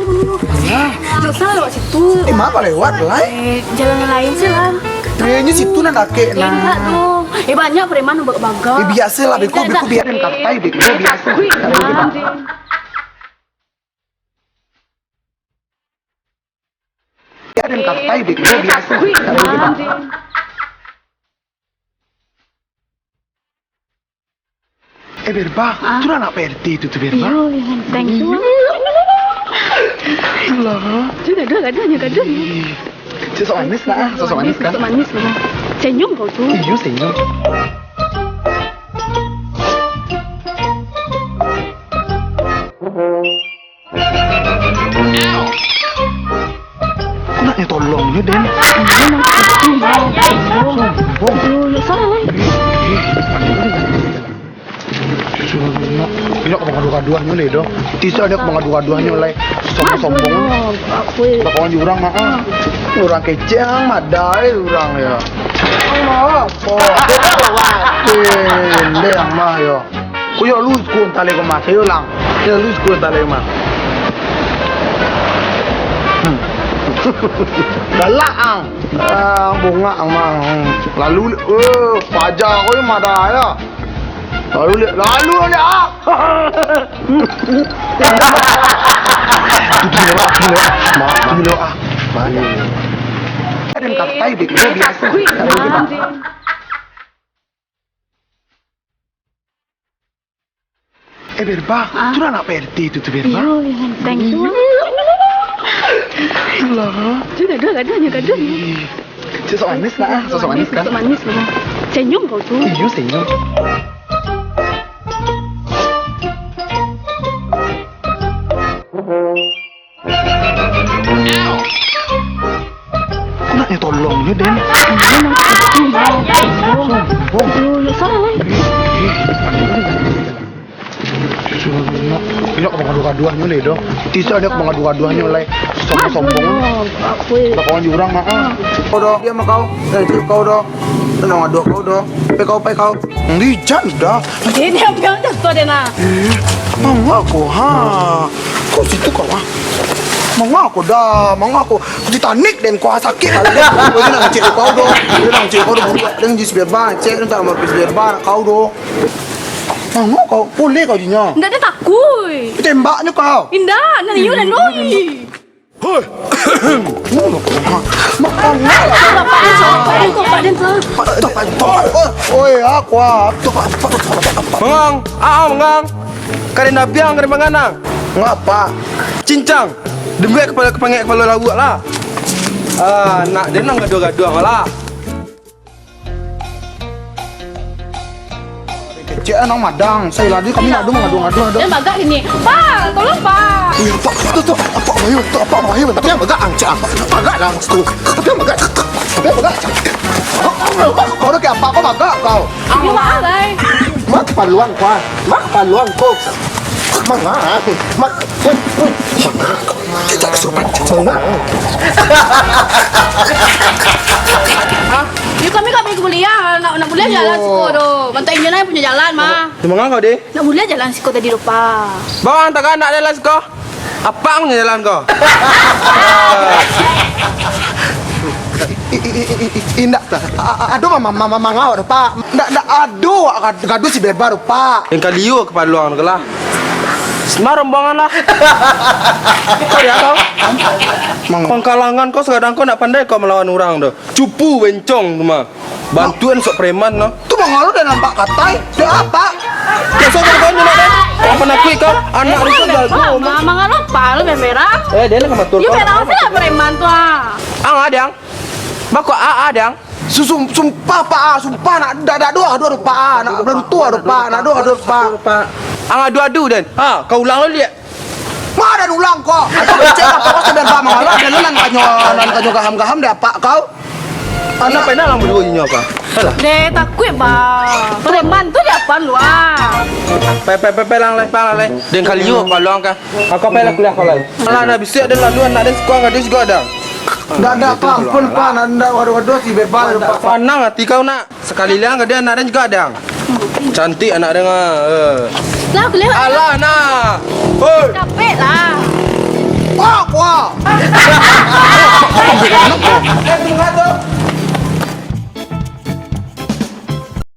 Nah, Nggak usah lewat situ. mapa lewat lah. Jalan yang lain sih lah. Kayaknya situ nak dake Enggak nah. dong. Banyak preman baga. Biasa lah, beko biarin katai beko biasa. Biarin katai beko biasa. Berba, tu anak PRT itu tuh Berba. Iya, thank you. Lah. Gak ada. Sosok manis lah, sosok manis kan. Sosok manis lah. Senyum kau tuh. Iya senyum. Kau naknya tolongnya Den. Sombong. Ya salah lah. Ini aku mengadu-gaduannya nih dong. Tisa ada mengadu-gaduannya oleh sombong-sombong. Bakawan jurang mah. Urang keceng madai urang ya. Allah, deh yang mah ya. Kuyo lus kun tali ko mah sayo lang. Ya lus kun tali mah. Galak ang bunga ang mah. Lalu pajak ko yung madaya. Lalu ah. Gila ah. Mana? Ada yang katai beko biasa. Berba, tu anak PRT itu tuh Berba. Iya, thank you. Lah. Gak ada. Sosok manis lah, sosok manis kan. Sosok manis lah. Senyum kau tuh. Iya senyum. Kau naknya tolongnya Den. Sombong. Ya salah lah. Ini aku mengadu-gaduannya nih dong. Tisa ada mengadu-gaduannya oleh sombong-sombong. Bakawan jurang mah. Kau dong, dia mah kau. Itu kau dong. Tenang ngadu kau dong. Pe kau. Lijan dah. Ini apa yang jatuh deh nak? Mau aku ha. Kau situ kau ah. Mau aku dah, mau aku Titanic dan kau sakit kali. Kau ni nak cek kau dong. Dia nak cek kau dong. Dengan jis berban, cek entah mau pis berban kau dong. Mau kau boleh kau jinya. Nggak ada takut. Tembaknya kau. Indah, nanti you dan noi. Hoi. Makan lah. Bapak dan tuh. Oi, aku ah. Mengang, mengang. Karen nabiang karen manganang. Ngapa? Cincang. Dembek kepala lauk lah. Nak dia nang gaduh-gaduh lah. Kecil nang madang. Saya lagi kami nak ngadu-ngadu. Dia bagak ini. Pak, tolong Pak. Iya, Pak. Tuh. Apa bayu? Tapi yang bagak angcang. Bagak lah tu. Tapi yang bagak. Kau dah kayak apa? Kau bagak kau. Ini mahal lah. Mak paluan kau. Mak paluan kau. Mak. Kita kesurupan. Ini kami pergi kuliah. Nak kuliah jalan siko tu. Mantai engineer punya jalan mah. Di mengang kau deh. Nak kuliah jalan siko tadi lupa. Bang, tak nak jalan kau. Apa punya jalan kau? Indak tak. Aduh mama ngau Pak. Ndak aduh gaduh si bebar Pak. Yang kali you kepala luang lah. Semua rombongan lah. Kau ya kau? Pengkalangan kau sekadang kau nak pandai kau melawan orang tu. Cupu bencong cuma. Bantuan sok preman no. Tu mengalu dan nampak katai. Dia apa? Besok kau nyuruh deh. Apa nak kuih kau? Anak Ini rusak jago. Mama nggak lupa lu merah. Dia nak kematul You kau. merah sih lah preman tu ah. Adang. Bako adang. Sumpah Pak, sumpah nak dah dua Pak, nak belum tua Pak, nak dua Pak. Adu-adu dan. Kau ulang lu lihat. Mana ulang kok? Atau cek apa kau sedang Pak mengalu dan nan kanyo gaham dia Pak kau. Anak pernah lang berdua ini apa? Alah. Deh takut Pak. Preman tu dia apa lu ah? Pe lang leh. Den kali you apa luang ka? Aku pe lah kuliah kau lai. Alah nak bisik ada laluan nak den sekolah ada juga ada. Nggak ada apa-apa Pak, nanda waduh si bebal Pak. Panang hati kau nak. Sekali liang ada anak dan juga ada. Cantik anak dengar. Lah kuliah. Alah nak. Hoi. Capek lah. aku ah. Kau ambil anak kau.